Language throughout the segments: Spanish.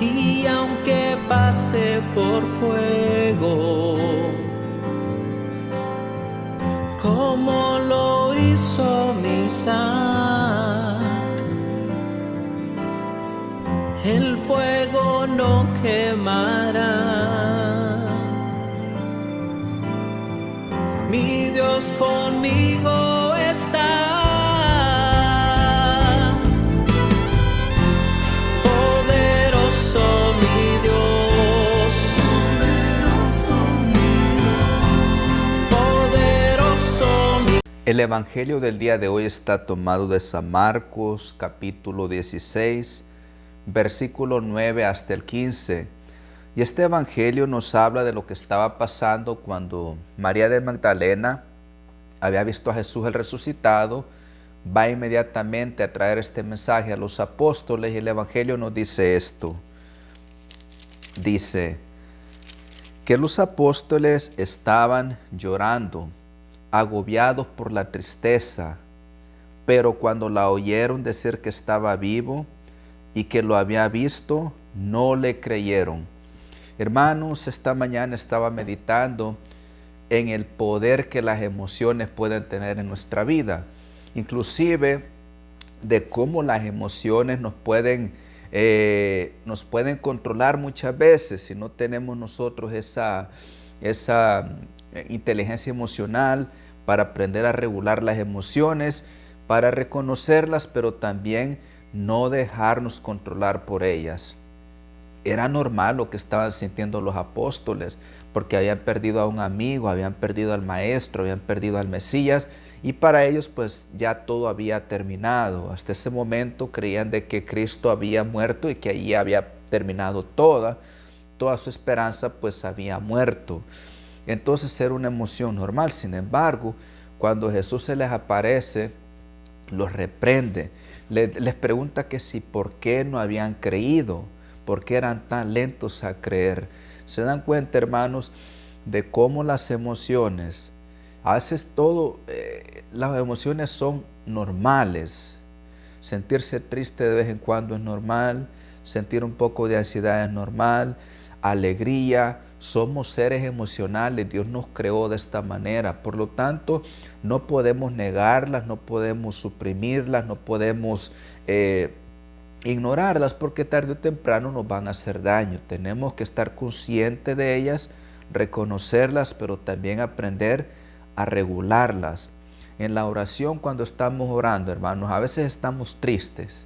y aunque pase por fuego, como lo hizo Isaac, el fuego no quemará. Mi Dios conmigo está. El Evangelio del día de hoy está tomado de San Marcos, capítulo 16, versículo 9 hasta el 15. Y este Evangelio nos habla de lo que estaba pasando cuando María de Magdalena había visto a Jesús el resucitado, va inmediatamente a traer este mensaje a los apóstoles y el Evangelio nos dice esto. Dice que los apóstoles estaban llorando, agobiados por la tristeza, pero cuando la oyeron decir que estaba vivo y que lo había visto, no le creyeron. Hermanos, esta mañana estaba meditando en el poder que las emociones pueden tener en nuestra vida, inclusive de cómo las emociones nos pueden controlar muchas veces si no tenemos nosotros esa inteligencia emocional para aprender a regular las emociones, para reconocerlas, pero también no dejarnos controlar por ellas. Era normal lo que estaban sintiendo los apóstoles, porque habían perdido a un amigo, habían perdido al maestro, habían perdido al Mesías, y para ellos pues ya todo había terminado. Hasta ese momento creían de que Cristo había muerto y que allí había terminado toda su esperanza pues había muerto. Entonces era una emoción normal. Sin embargo, cuando Jesús se les aparece, los reprende, les pregunta que si por qué no habían creído, por qué eran tan lentos a creer. Se dan cuenta, hermanos, de cómo las emociones, a veces las emociones son normales. Sentirse triste de vez en cuando es normal, sentir un poco de ansiedad es normal, alegría, somos seres emocionales, Dios nos creó de esta manera, por lo tanto no podemos negarlas, no podemos suprimirlas, no podemos ignorarlas porque tarde o temprano nos van a hacer daño. Tenemos que estar conscientes de ellas, reconocerlas, pero también aprender a regularlas. En la oración, cuando estamos orando, hermanos, a veces estamos tristes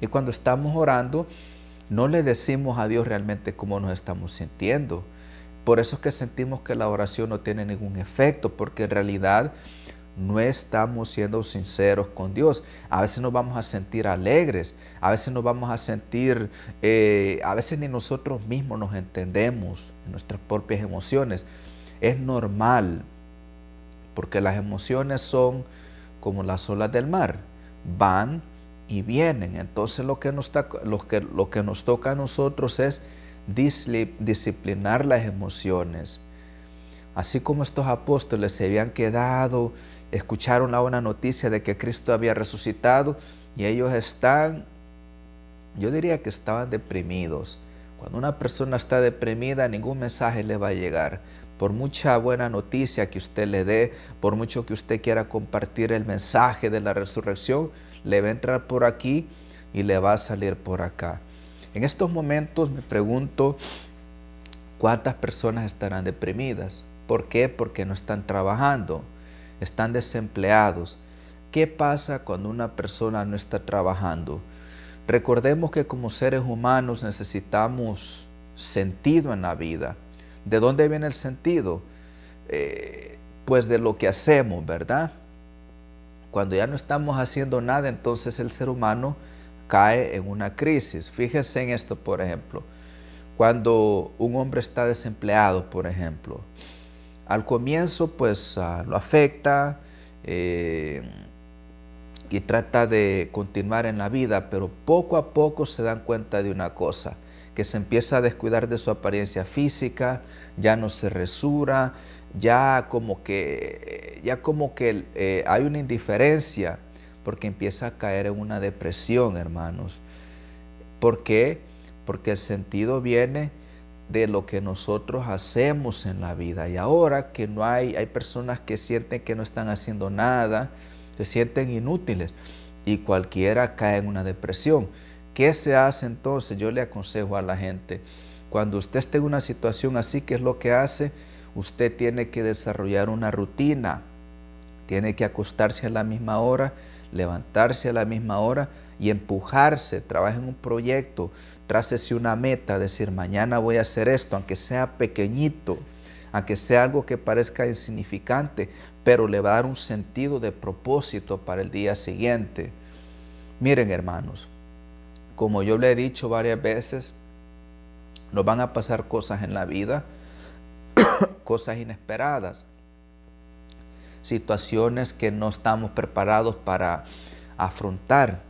y cuando estamos orando no le decimos a Dios realmente cómo nos estamos sintiendo. Por eso es que sentimos que la oración no tiene ningún efecto, porque en realidad no estamos siendo sinceros con Dios. A veces nos vamos a sentir alegres, a veces nos vamos a sentir, a veces ni nosotros mismos nos entendemos en nuestras propias emociones. Es normal, porque las emociones son como las olas del mar, van y vienen. Entonces lo que nos toca a nosotros es disciplinar las emociones. Así como estos apóstoles se habían quedado, escucharon la buena noticia de que Cristo había resucitado y ellos yo diría que estaban deprimidos. Cuando una persona está deprimida, ningún mensaje le va a llegar. Por mucha buena noticia que usted le dé, por mucho que usted quiera compartir el mensaje de la resurrección, le va a entrar por aquí y le va a salir por acá. En estos momentos me pregunto, ¿cuántas personas estarán deprimidas? ¿Por qué? Porque no están trabajando, están desempleados. ¿Qué pasa cuando una persona no está trabajando? Recordemos que como seres humanos necesitamos sentido en la vida. ¿De dónde viene el sentido? Pues de lo que hacemos, ¿verdad? Cuando ya no estamos haciendo nada, entonces el ser humano cae en una crisis. Fíjense en esto, por ejemplo. Cuando un hombre está desempleado, por ejemplo, al comienzo pues lo afecta y trata de continuar en la vida, pero poco a poco se dan cuenta de una cosa, que se empieza a descuidar de su apariencia física, ya no se resura, ya como que hay una indiferencia, porque empieza a caer en una depresión, hermanos. ¿Por qué? porque el sentido viene de lo que nosotros hacemos en la vida. Y ahora que no hay personas que sienten que no están haciendo nada, se sienten inútiles y cualquiera cae en una depresión. ¿Qué se hace entonces? Yo le aconsejo a la gente, cuando usted esté en una situación así, ¿qué es lo que hace? Usted tiene que desarrollar una rutina, tiene que acostarse a la misma hora, levantarse a la misma hora y empujarse, trabaje en un proyecto, trácese una meta, decir mañana voy a hacer esto, aunque sea pequeñito, aunque sea algo que parezca insignificante, pero le va a dar un sentido de propósito para el día siguiente. Miren, hermanos, como yo le he dicho varias veces, nos van a pasar cosas en la vida, cosas inesperadas, situaciones que no estamos preparados para afrontar.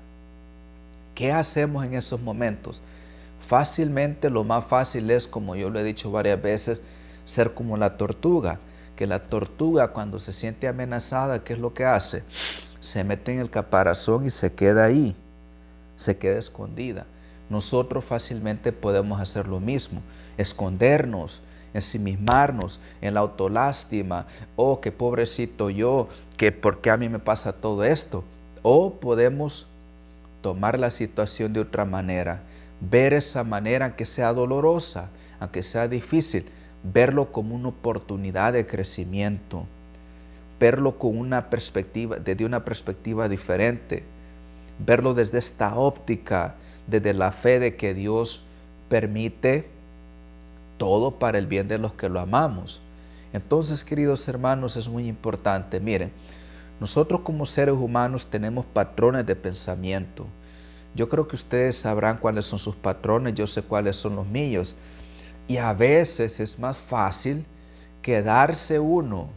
¿Qué hacemos en esos momentos? Fácilmente, lo más fácil es, como yo lo he dicho varias veces, ser como la tortuga. Que la tortuga, cuando se siente amenazada, ¿qué es lo que hace? Se mete en el caparazón y se queda ahí, se queda escondida. Nosotros fácilmente podemos hacer lo mismo, escondernos, ensimismarnos en la autolástima. Oh, qué pobrecito yo, que por qué a mí me pasa todo esto. O podemos tomar la situación de otra manera, ver esa manera, aunque sea dolorosa, aunque sea difícil, verlo como una oportunidad de crecimiento, verlo con una perspectiva, desde una perspectiva diferente, verlo desde esta óptica, desde la fe de que Dios permite todo para el bien de los que lo amamos. Entonces, queridos hermanos, es muy importante. Miren, nosotros como seres humanos tenemos patrones de pensamiento. Yo creo que ustedes sabrán cuáles son sus patrones, yo sé cuáles son los míos. Y a veces es más fácil quedarse uno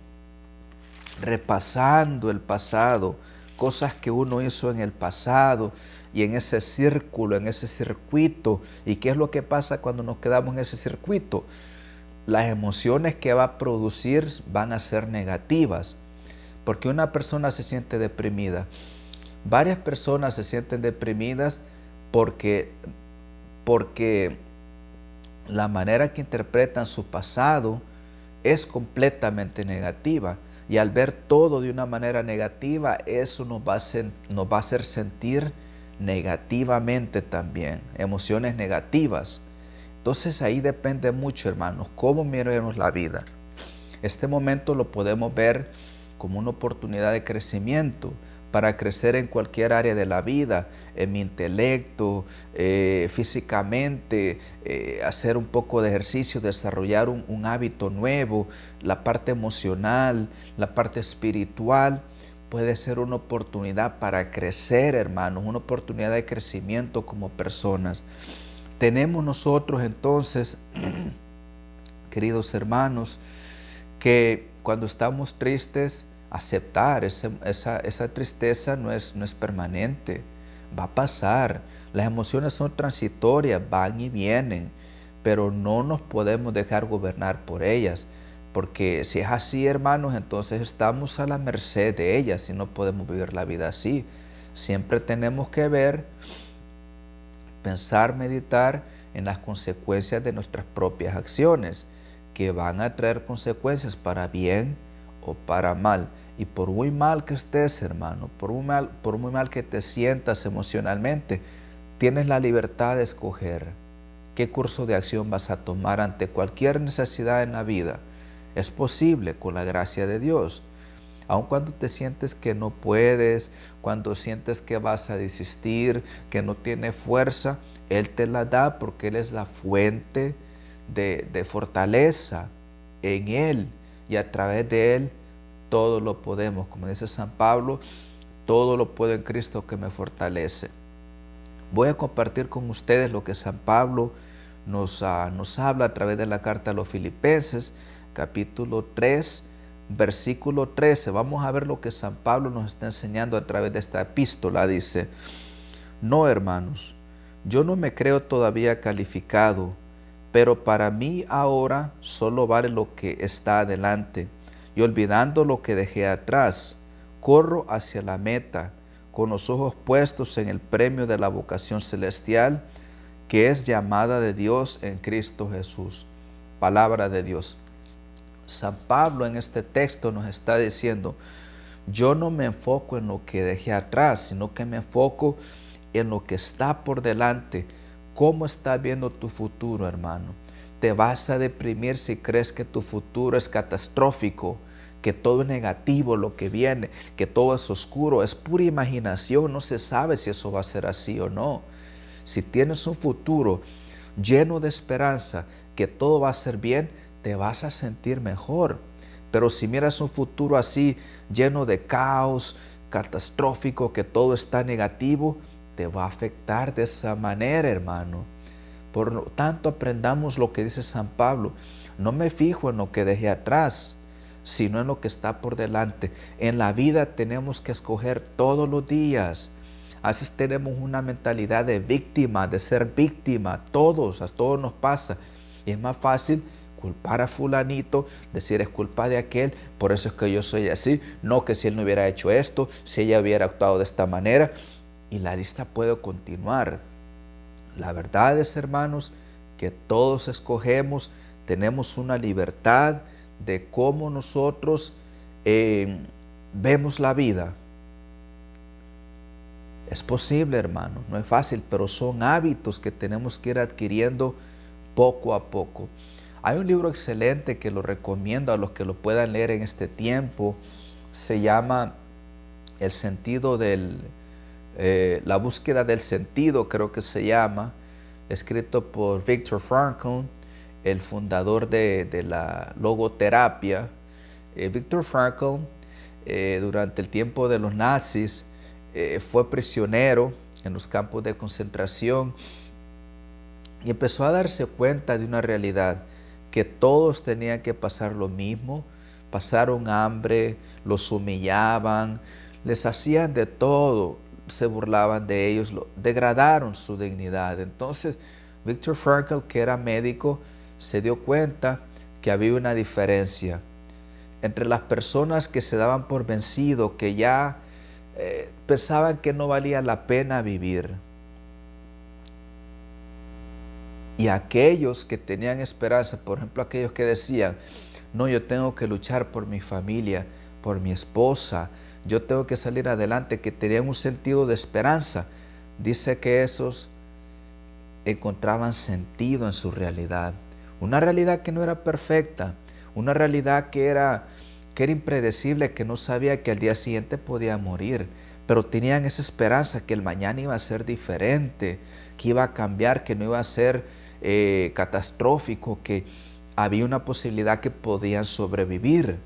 repasando el pasado, cosas que uno hizo en el pasado y en ese círculo, en ese circuito. ¿Y qué es lo que pasa cuando nos quedamos en ese circuito? Las emociones que va a producir van a ser negativas, porque una persona se siente deprimida. Varias personas se sienten deprimidas porque la manera que interpretan su pasado es completamente negativa. Y al ver todo de una manera negativa, eso nos va a hacer sentir negativamente también, emociones negativas. Entonces ahí depende mucho, hermanos, cómo miremos la vida. Este momento lo podemos ver como una oportunidad de crecimiento, para crecer en cualquier área de la vida, en mi intelecto, físicamente, hacer un poco de ejercicio, desarrollar un hábito nuevo, la parte emocional, la parte espiritual. Puede ser una oportunidad para crecer, hermanos, una oportunidad de crecimiento como personas. Tenemos nosotros entonces, queridos hermanos, que cuando estamos tristes, aceptar esa tristeza no es permanente, va a pasar. Las emociones son transitorias, van y vienen, pero no nos podemos dejar gobernar por ellas, porque si es así, hermanos, entonces estamos a la merced de ellas y no podemos vivir la vida así. Siempre tenemos que ver, pensar, meditar en las consecuencias de nuestras propias acciones, que van a traer consecuencias para bien o para mal. Y por muy mal que estés, hermano, por muy mal que te sientas emocionalmente, tienes la libertad de escoger qué curso de acción vas a tomar ante cualquier necesidad en la vida. Es posible con la gracia de Dios. Aun cuando te sientes que no puedes, cuando sientes que vas a desistir, que no tiene fuerza, Él te la da porque Él es la fuente de fortaleza. En Él y a través de Él todo lo podemos. Como dice San Pablo, todo lo puedo en Cristo que me fortalece. Voy a compartir con ustedes lo que San Pablo nos habla a través de la carta a los Filipenses, capítulo 3, versículo 13. Vamos a ver lo que San Pablo nos está enseñando a través de esta epístola. Dice: no, hermanos, yo no me creo todavía calificado, pero para mí ahora solo vale lo que está adelante, y olvidando lo que dejé atrás, corro hacia la meta, con los ojos puestos en el premio de la vocación celestial que es llamada de Dios en Cristo Jesús. Palabra de Dios. San Pablo en este texto nos está diciendo, yo no me enfoco en lo que dejé atrás, sino que me enfoco en lo que está por delante. ¿Cómo estás viendo tu futuro, hermano? Te vas a deprimir si crees que tu futuro es catastrófico, que todo es negativo lo que viene, que todo es oscuro. Es pura imaginación, no se sabe si eso va a ser así o no. Si tienes un futuro lleno de esperanza, que todo va a ser bien, te vas a sentir mejor. Pero si miras un futuro así, lleno de caos, catastrófico, que todo está negativo, te va a afectar de esa manera, hermano. Por lo tanto, aprendamos lo que dice San Pablo. No me fijo en lo que dejé atrás, sino en lo que está por delante. En la vida tenemos que escoger todos los días. Así tenemos una mentalidad de víctima, de ser víctima. A todos nos pasa. Y es más fácil culpar a fulanito, decir es culpa de aquel, por eso es que yo soy así. No, que si él no hubiera hecho esto, si ella hubiera actuado de esta manera. Y la lista puede continuar. La verdad es, hermanos, que todos escogemos, tenemos una libertad de cómo nosotros vemos la vida. Es posible, hermano, no es fácil, pero son hábitos que tenemos que ir adquiriendo poco a poco. Hay un libro excelente que lo recomiendo a los que lo puedan leer en este tiempo. Se llama El sentido la búsqueda del sentido, creo que se llama, escrito por Viktor Frankl, el fundador de la logoterapia. Viktor Frankl, durante el tiempo de los nazis, fue prisionero en los campos de concentración y empezó a darse cuenta de una realidad, que todos tenían que pasar lo mismo. Pasaron hambre, los humillaban, les hacían de todo, se burlaban de ellos, degradaron su dignidad. Entonces, Viktor Frankl, que era médico, se dio cuenta que había una diferencia entre las personas que se daban por vencido, que ya pensaban que no valía la pena vivir, y aquellos que tenían esperanza. Por ejemplo, aquellos que decían, no, yo tengo que luchar por mi familia, por mi esposa, yo tengo que salir adelante, que tenían un sentido de esperanza. Dice que esos encontraban sentido en su realidad. Una realidad que no era perfecta, una realidad que era impredecible, que no sabía que al día siguiente podía morir, pero tenían esa esperanza que el mañana iba a ser diferente, que iba a cambiar, que no iba a ser catastrófico, que había una posibilidad que podían sobrevivir.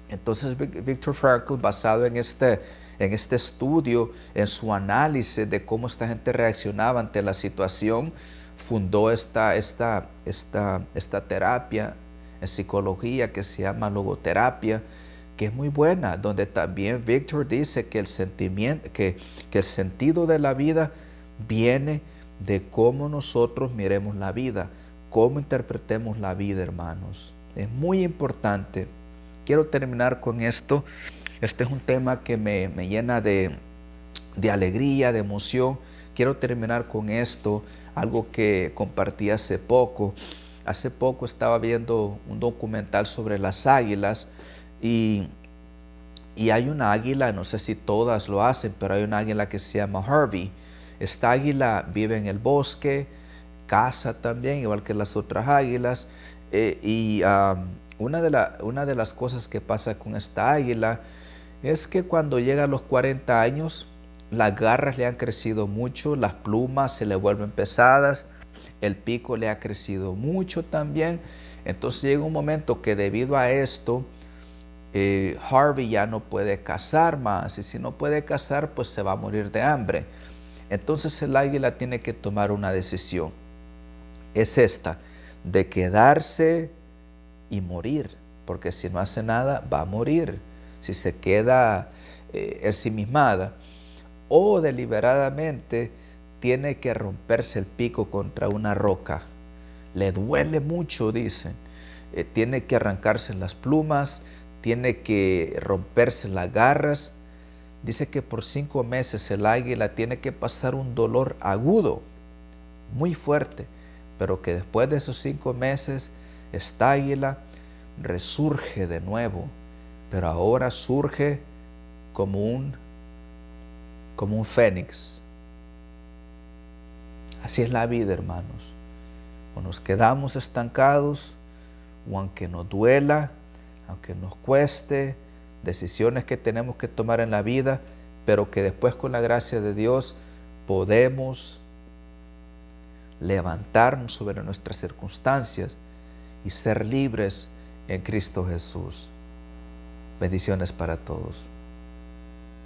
Entonces Viktor Frankl, basado en este estudio, en su análisis de cómo esta gente reaccionaba ante la situación, fundó esta terapia en psicología que se llama logoterapia, que es muy buena, donde también Viktor dice que el sentido de la vida viene de cómo nosotros miremos la vida, cómo interpretemos la vida, hermanos. Es muy importante. Quiero terminar con esto. Este es un tema que me llena de alegría, de emoción. Quiero terminar con esto, algo que compartí hace poco. Hace poco estaba viendo un documental sobre las águilas y hay una águila, no sé si todas lo hacen, pero hay una águila que se llama Harvey. Esta águila vive en el bosque, caza también, igual que las otras águilas. Una de las cosas que pasa con esta águila es que cuando llega a los 40 años, las garras le han crecido mucho, las plumas se le vuelven pesadas, el pico le ha crecido mucho también. Entonces llega un momento que debido a esto, Harvey ya no puede cazar más, y si no puede cazar, pues se va a morir de hambre. Entonces el águila tiene que tomar una decisión. Es esta, de quedarse y morir, porque si no hace nada va a morir, si se queda ensimismada, o deliberadamente tiene que romperse el pico contra una roca. Le duele mucho, dicen. Tiene que arrancarse las plumas, tiene que romperse las garras. Dice que por 5 meses el águila tiene que pasar un dolor agudo. muy fuerte, pero que después de esos 5 meses esta águila resurge de nuevo, pero ahora surge como un fénix. Así es la vida, hermanos. O nos quedamos estancados, o aunque nos duela, aunque nos cueste, decisiones que tenemos que tomar en la vida, pero que después con la gracia de Dios podemos levantarnos sobre nuestras circunstancias y ser libres en Cristo Jesús. Bendiciones para todos.